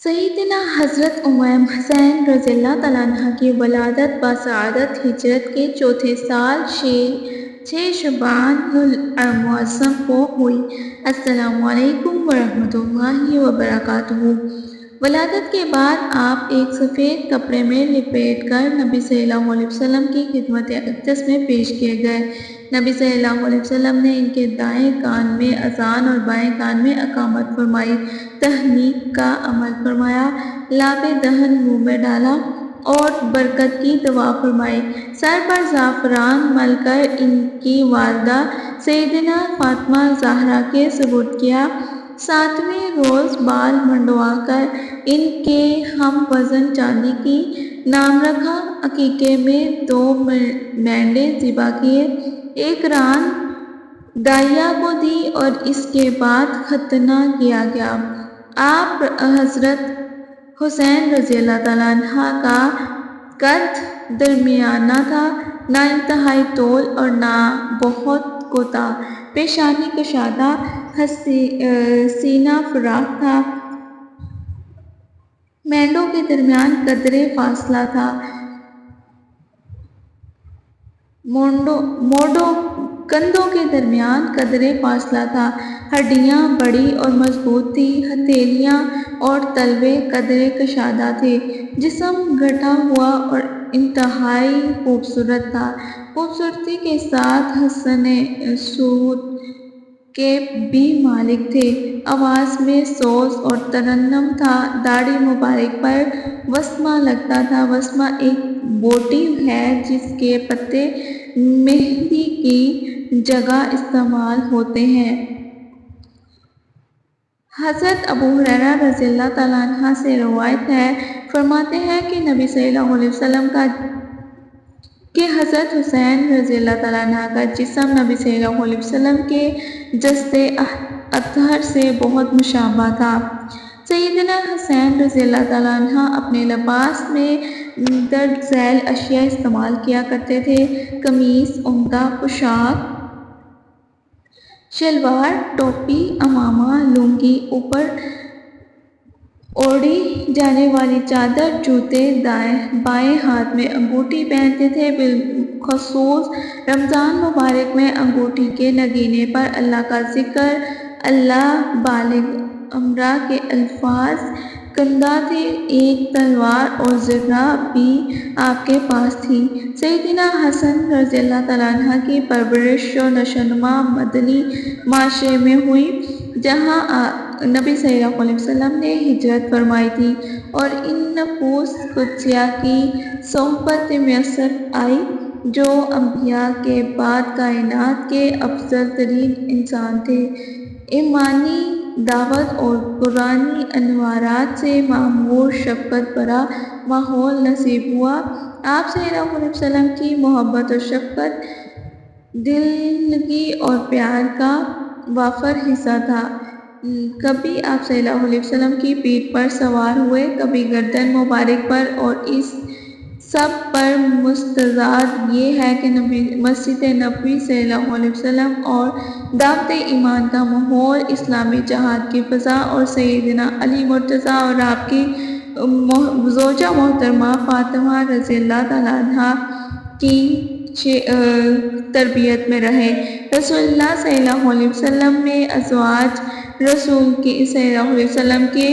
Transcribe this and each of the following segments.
سیدنا حضرت امام حسین رضی اللہ تعالیٰ عنہ کی ولادت بسعادت ہجرت کے چوتھے سال 6 شعبان المعظم کو ہوئی۔ السلام علیکم ورحمۃ اللہ وبرکاتہ۔ ولادت کے بعد آپ ایک سفید کپڑے میں لپیٹ کر نبی صلی اللہ علیہ وسلم کی خدمت اقدس میں پیش کیے گئے۔ نبی صلی اللہ علیہ وسلم نے ان کے دائیں کان میں اذان اور بائیں کان میں اقامت فرمائی، تہنیک کا عمل فرمایا، لعاب دہن منہ میں ڈالا اور برکت کی دعا فرمائی۔ سر پر زعفران مل کر ان کی والدہ سیدنا فاطمہ زہرا کے سپرد کیا۔ 7ویں روز بال منڈوا کر ان کے ہم وزن چاندی کی نام رکھا۔ عقیقے میں 2 مینڈے ذبح کیے، ایک ران دائیا کو دی اور اس کے بعد ختنہ کیا گیا۔ آپ حضرت حسین رضی اللہ تعالیٰ عنہ کا قد درمیانہ تھا، نہ انتہائی طول اور نہ بہت کوتاہ، پیشانی کشادہ، سینہ فراخ تھا، مینڈوں کے درمیان قدرے فاصلہ تھا، کندھوں کے درمیان قدرے فاصلہ تھا، ہڈیاں بڑی اور مضبوط تھیں، ہتھیلیاں اور تلوے قدرے کشادہ تھے، جسم گھٹا ہوا اور انتہائی خوبصورت تھا۔ خوبصورتی کے ساتھ حسن صوت کے بھی مالک تھے، آواز میں سوز اور ترنم تھا، داڑھی مبارک پر وسمہ لگتا تھا۔ وسمہ ایک بوٹی ہے جس کے پتے مہندی کی جگہ استعمال ہوتے ہیں۔ حضرت ابو ہریرہ رضی اللہ تعالیٰ عنہ سے روایت ہے، فرماتے ہیں کہ نبی صلی اللہ علیہ وسلم کہ حضرت حسین رضی اللہ تعالیٰ عنہ کا جسم نبی صلی اللہ علیہ وسلم کے جسد اطہر سے بہت مشابہ تھا۔ سیدنا حسین رضی اللہ تعالیٰ عنہ اپنے لباس میں درج ذیل اشیاء استعمال کیا کرتے تھے: قمیص، عمدہ پوشاک، شلوار، ٹوپی، عمامہ، لنگی، اوپر اوڑھی جانے والی چادر، جوتے، بائیں ہاتھ میں انگوٹھی پہنتے تھے۔ بالخصوص رمضان مبارک میں انگوٹھی کے نگینے پر اللہ کا ذکر، اللہ بالغ امرہ کے الفاظ کندہ تھے، ایک تلوار اور زرہ بھی آپ کے پاس تھی۔ سیدنا حسن رضی اللہ تعالیٰ عنہ کی پرورش و نشوونما مدنی معاشرے میں ہوئی، جہاں نبی صلی اللہ علیہ وسلم نے ہجرت فرمائی تھی اور ان نفوس قدسیہ کی صحبت میسر آئی جو انبیاء کے بعد کائنات کے افضل ترین انسان تھے۔ ایمانی دعوت اور قرآنی انوارات سے معمور شفقت بھرا ماحول نصیب ہوا۔ آپ صلی اللہ علیہ وسلم کی محبت اور شفقت دللگی اور پیار کا وافر حصہ تھا۔ کبھی آپ صلی اللہ علیہ وسلم کی پیٹھ پر سوار ہوئے، کبھی گردن مبارک پر، اور اس سب پر مستزاد یہ ہے کہ مسجد نبوی صلی اللہ علیہ وسلم اور دعوت ایمان کا ماحول، اسلامی جہاد کی فضا اور سیدنا علی مرتضیٰ اور آپ کی زوجہ محترمہ فاطمہ رضی اللہ تعالیٰ عنہا کی تربیت میں رہے۔ رسول اللہ صلی اللہ علیہ وسلم میں ازواج رسول صلی اللہ علیہ وسلم کے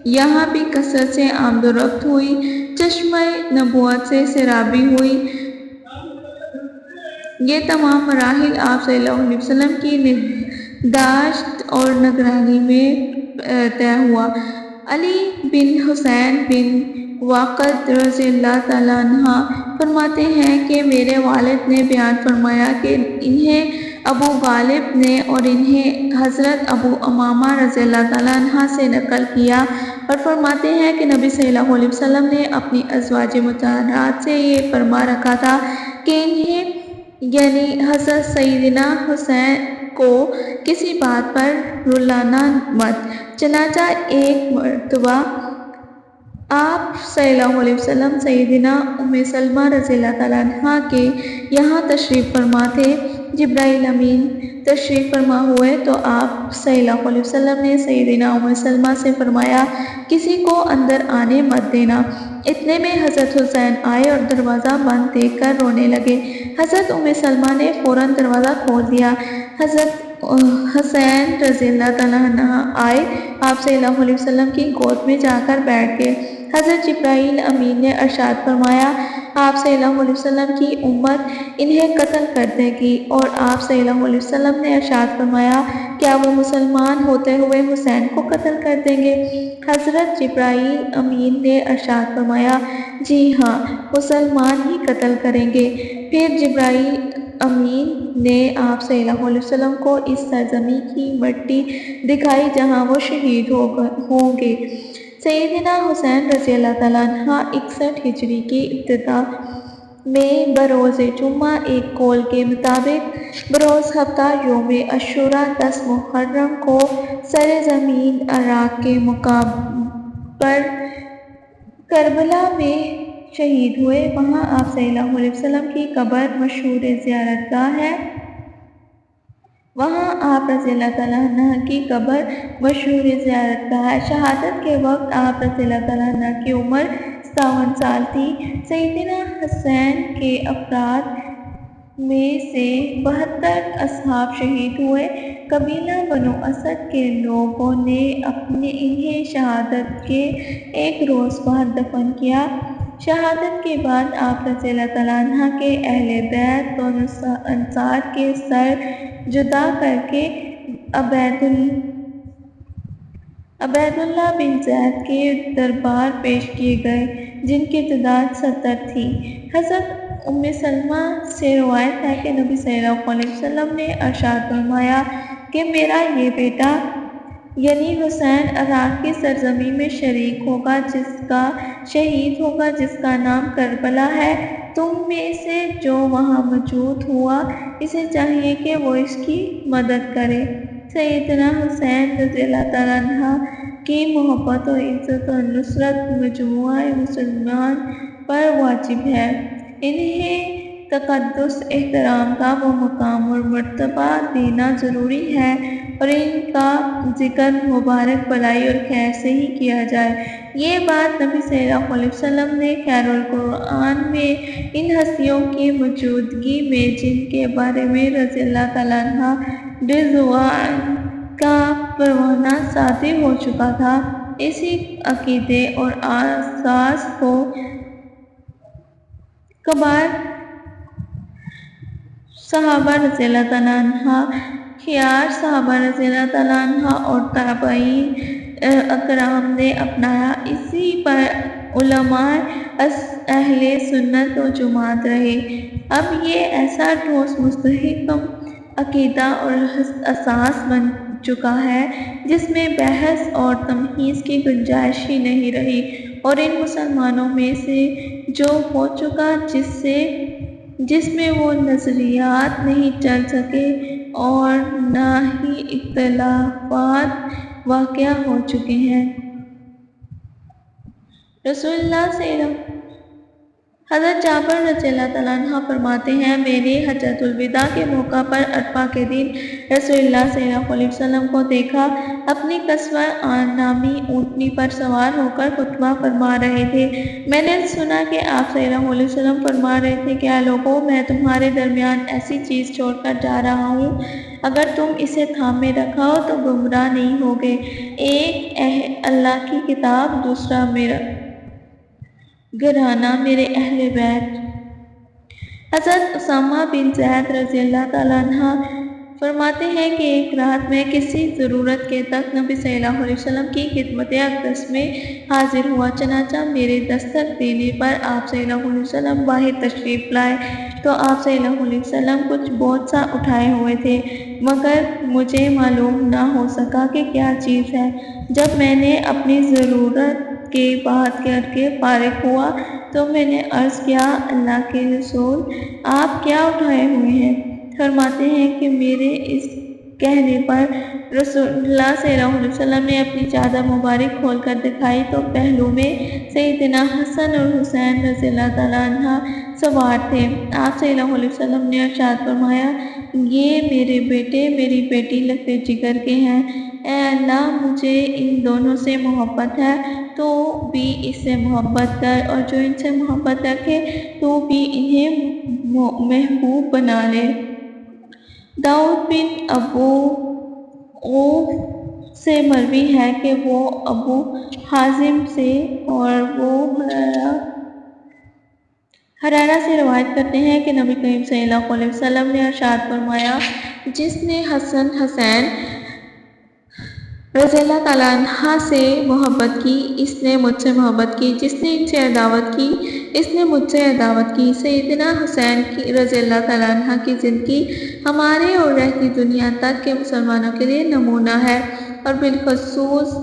یہاں بھی کثرت سے آمد و رفت ہوئی، چشمہ نبوت سے سیرابی ہوئی۔ یہ تمام مراحل آپ صلی اللہ علیہ وسلم کی نگہداشت اور نگرانی میں طے ہوا۔ علی بن حسین بن واقد رضی اللہ تعالیٰ عنہ فرماتے ہیں کہ میرے والد نے بیان فرمایا کہ انہیں ابو غالب نے اور انہیں حضرت ابو امامہ رضی اللہ تعالیٰ عنہ سے نقل کیا اور فرماتے ہیں کہ نبی صلی اللہ علیہ وسلم نے اپنی ازواج مطہرات سے یہ فرما رکھا تھا کہ انہیں یعنی حضرت سیدنا حسین کو کسی بات پر رلانا مت۔ چنانچہ ایک مرتبہ آپ صلی اللہ علیہ وسلم سیدنا ام سلمہ رضی اللہ تعالیٰ عنہ کے یہاں تشریف فرما تھے، جبرائیل امین تشریف فرما ہوئے تو آپ صلی اللہ علیہ وسلم نے سیدنا ام سلمہ سے فرمایا کسی کو اندر آنے مت دینا۔ اتنے میں حضرت حسین آئے اور دروازہ بند دیکھ کر رونے لگے۔ حضرت ام سلمہ نے فوراً دروازہ کھول دیا۔ حضرت حسین رضی اللہ تعالیٰ عنہ آئے، آپ صلی اللہ علیہ وسلم کی گود میں جا کر بیٹھ گئے۔ حضرت جبرائیل امین نے ارشاد فرمایا آپ صلی اللہ علیہ وسلم کی امت انہیں قتل کر دے گی، اور آپ صلی اللہ علیہ وسلم نے ارشاد فرمایا کیا وہ مسلمان ہوتے ہوئے حسین کو قتل کر دیں گے؟ حضرت جبرائیل امین نے ارشاد فرمایا جی ہاں، مسلمان ہی قتل کریں گے۔ پھر جبرائیل امین نے آپ صلی اللہ علیہ وسلم کو اس سرزمین کی مٹی دکھائی جہاں وہ شہید ہوں گے۔ سیدنا حسین رضی اللہ تعالیٰ عنہ 61 ہجری کی ابتدا میں بروز جمعہ ایک قول کے مطابق بروز ہفتہ یوم عاشوراء 10 محرم کو سرزمین عراق کے مقام پر کربلا میں شہید ہوئے۔ وہاں آپ صلی اللہ علیہ وسلم کی قبر مشہور زیارت گاہ ہے۔ وہاں آپ رضی اللہ تعالیٰ عنہ کی قبر مشہور زیارت گاہ ہے۔ شہادت کے وقت آپ رضی اللہ تعالیٰ عنہ کی عمر 57 سال تھی۔ سیدنا حسین کے افراد میں سے 72 اصحاب شہید ہوئے۔ قبیلہ بنو اسد کے لوگوں نے انہیں شہادت کے ایک روز بعد دفن کیا۔ شہادت کے بعد آپ رضی اللہ تعالیٰ عنہ کے اہل بیت و انصار کے سر جدا کر کے عبید اللہ بن زید کے دربار پیش کیے گئے، جن کی تعداد 70 تھی۔ حضرت ام سلمہ سے روایت ہے کہ نبی صلی اللہ علیہ وسلم نے ارشاد فرمایا کہ میرا یہ بیٹا یعنی حسین عراق کی سرزمین میں شہید ہوگا جس کا نام کربلا ہے۔ تم میں سے جو وہاں موجود ہوا اسے چاہیے کہ وہ اس کی مدد کرے۔ سیدنا حسین رضی اللہ تعالیٰ عنہ کی محبت و عزت و نصرت مجموعہ مسلمان پر واجب ہے۔ انہیں تقدس، احترام کا وہ مقام اور مرتبہ دینا ضروری ہے اور ان کا ذکر مبارک بھلائی اور خیر سے ہی کیا جائے۔ یہ بات نبی صلی اللہ علیہ وسلم نے خیر القرآن میں ان ہستیوں کی موجودگی میں جن کے بارے میں رضی اللہ تعالیٰ عنہ رضوان کا پروانہ صادر ہو چکا تھا، اسی عقیدے اور اساس کو کبار صحابہ رضی اللہ تعالیٰ عنہ، خیار صحابہ رضی اللہ تعالیٰ عنہ اور تابعین اکرام نے اپنایا۔ اسی پر علماء اہل سنت و جماعت رہے۔ اب یہ ایسا ٹھوس مستحکم عقیدہ اور اساس بن چکا ہے جس میں بحث اور تمہیز کی گنجائش ہی نہیں رہی، اور ان مسلمانوں میں سے جو ہو چکا جس میں وہ نظریات نہیں چل سکے اور نہ ہی اختلافات واقع ہو چکے ہیں۔ رسول اللہ صلی اللہ علیہ وسلم حضرت جابر رضی اللہ تعالیٰ عنہ فرماتے ہیں میں نے حجۃ الوداع کے موقع پر عرفہ کے دن رسول اللہ صلی اللہ علیہ وسلم کو دیکھا، اپنی قصوہ نامی اونٹنی پر سوار ہو کر خطبہ فرما رہے تھے۔ میں نے سنا کہ آپ صلی اللہ علیہ وسلم فرما رہے تھے کہ اے لوگو، میں تمہارے درمیان ایسی چیز چھوڑ کر جا رہا ہوں، اگر تم اسے تھامے رکھو تو گمراہ نہیں ہوگے۔ ایک اللہ کی کتاب، دوسرا میرا گھرانہ، میرے اہل بیت۔ حضرت اسامہ بن زید رضی اللہ تعالیٰ عنہ فرماتے ہیں کہ ایک رات میں کسی ضرورت کے تک نبی صلی اللہ علیہ وسلم کی خدمت اقدس میں حاضر ہوا، چنانچہ میرے دستک دینے پر آپ صلی اللہ علیہ وسلم باہر تشریف لائے تو آپ صلی اللہ علیہ وسلم کچھ بہت سا اٹھائے ہوئے تھے، مگر مجھے معلوم نہ ہو سکا کہ کیا چیز ہے۔ جب میں نے اپنی ضرورت کی بات کر کے فارغ ہوا تو میں نے عرض کیا اللہ کے رسول، آپ کیا اٹھائے ہوئے ہیں؟ فرماتے ہیں کہ میرے اس کہنے پر رسول اللہ صلی اللہ علیہ وسلم نے اپنی چادر مبارک کھول کر دکھائی تو پہلو میں سیدنا حسن اور حسین رضی اللہ تعالیٰ عنہ سوار تھے۔ آپ صلی اللہ علیہ وسلم نے ارشاد فرمایا یہ میرے بیٹے میری بیٹی لگتے جگر کے ہیں۔ اے اللہ مجھے ان دونوں سے محبت ہے، تو بھی اس سے محبت کر، اور جو ان سے محبت رکھے تو بھی انہیں محبوب بنا لے۔ داؤد بن ابو اوف سے مروی ہے کہ وہ ابو حازم سے اور وہ حرارہ سے روایت کرتے ہیں کہ نبی کریم صلی اللہ علیہ وسلم نے ارشاد فرمایا، جس نے حسن حسین رضی اللہ تعالیٰ عنہ سے محبت کی اس نے مجھ سے محبت کی، جس نے ان سے عداوت کی اس نے مجھ سے عداوت کی۔ سیدنا حسین کی رضی اللہ تعالیٰ عنہ کی زندگی ہمارے اور رہتی دنیا تک کے مسلمانوں کے لیے نمونہ ہے، اور بالخصوص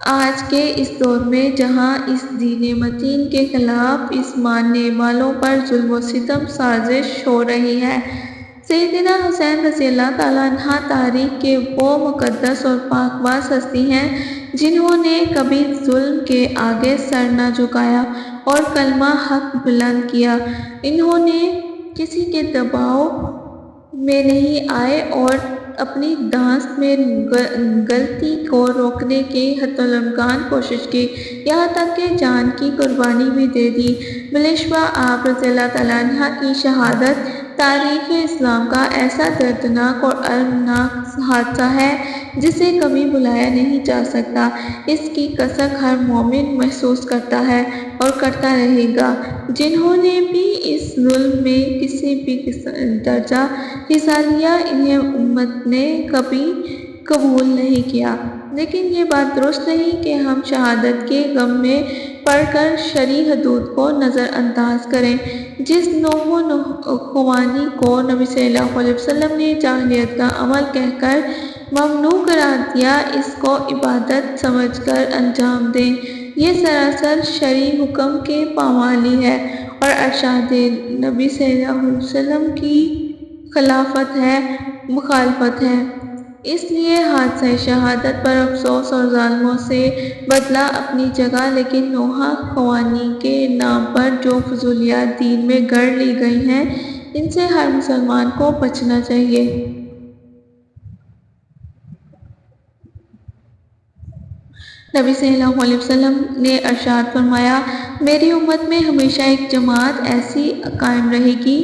آج کے اس دور میں جہاں اس دین متین کے خلاف اس ماننے والوں پر ظلم و ستم سازش ہو رہی ہے۔ سیدنا حسین رضی اللہ تعالیٰ عنہ تاریخ کے وہ مقدس اور پاک باز ہستی ہیں جنہوں نے کبھی ظلم کے آگے سر نہ جھکایا اور کلمہ حق بلند کیا۔ انہوں نے کسی کے دباؤ میں نہیں آئے اور اپنی دانست میں غلطی کو روکنے کی حتی الامکان کوشش کی، یہاں تک کہ جان کی قربانی بھی دے دی۔ بالاشبہ آپ رضی اللہ تعالیٰ عنہ کی شہادت تاریخ اسلام کا ایسا دردناک اور المناک حادثہ ہے جسے کبھی بھلایا نہیں جا سکتا۔ اس کی کسک ہر مومن محسوس کرتا ہے اور کرتا رہے گا۔ جنہوں نے بھی اس ظلم میں کسی بھی درجہ حصہ لیا انہیں امت نے کبھی قبول نہیں کیا، لیکن یہ بات درست نہیں کہ ہم شہادت کے غم میں پڑ کر شرعی حدود کو نظر انداز کریں۔ جس نوح و خوانی کو نبی صلی اللہ علیہ وسلم نے جاہلیت کا عمل کہہ کر ممنوع قرار دیا، اس کو عبادت سمجھ کر انجام دیں، یہ سراسر شرعی حکم کے پامالی ہے اور ارشاد نبی صلی اللہ علیہ وسلم کی خلافت ہے، مخالفت ہے۔ اس لیے حادثہ شہادت پر افسوس اور ظالموں سے بدلہ اپنی جگہ، لیکن نوح خوانی کے نام پر جو فضولیات دین میں گڑھ لی گئی ہیں ان سے ہر مسلمان کو بچنا چاہیے۔ نبی صلی اللہ علیہ وسلم نے ارشاد فرمایا، میری امت میں ہمیشہ ایک جماعت ایسی قائم رہے گی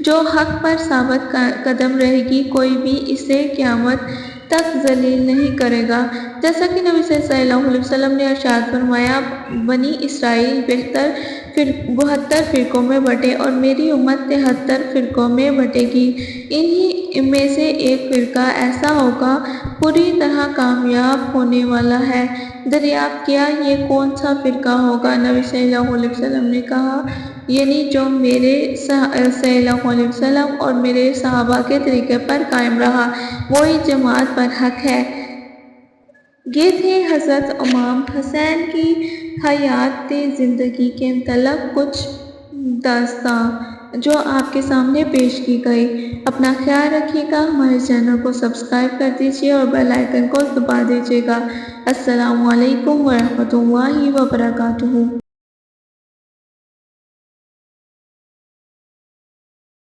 جو حق پر ثابت قدم رہے گی، کوئی بھی اسے قیامت تک ذلیل نہیں کرے گا۔ جیسا کہ نبی صلی اللہ علیہ وسلم نے ارشاد فرمایا، بنی اسرائیل 72 فرقوں میں بٹے اور میری امت 73 فرقوں میں بٹے گی، انہی میں سے ایک فرقہ ایسا ہوگا پوری طرح کامیاب ہونے والا ہے۔ دریافت کیا یہ کون سا فرقہ ہوگا؟ نبی صلی اللہ علیہ وسلم نے کہا، یعنی جو میرے صلی اللہ علیہ وسلم اور میرے صحابہ کے طریقے پر قائم رہا، وہی جماعت برحق ہے۔ یہ تھے حضرت امام حسین کی حیاتِ زندگی کے متعلق کچھ داستاں جو آپ کے سامنے پیش کی گئی۔ اپنا خیال رکھیے گا، ہمارے چینل کو سبسکرائب کر دیجیے اور بیل آئیکن کو دبا دیجیے گا۔ السلام علیکم ورحمۃ اللہ وبرکاتہ۔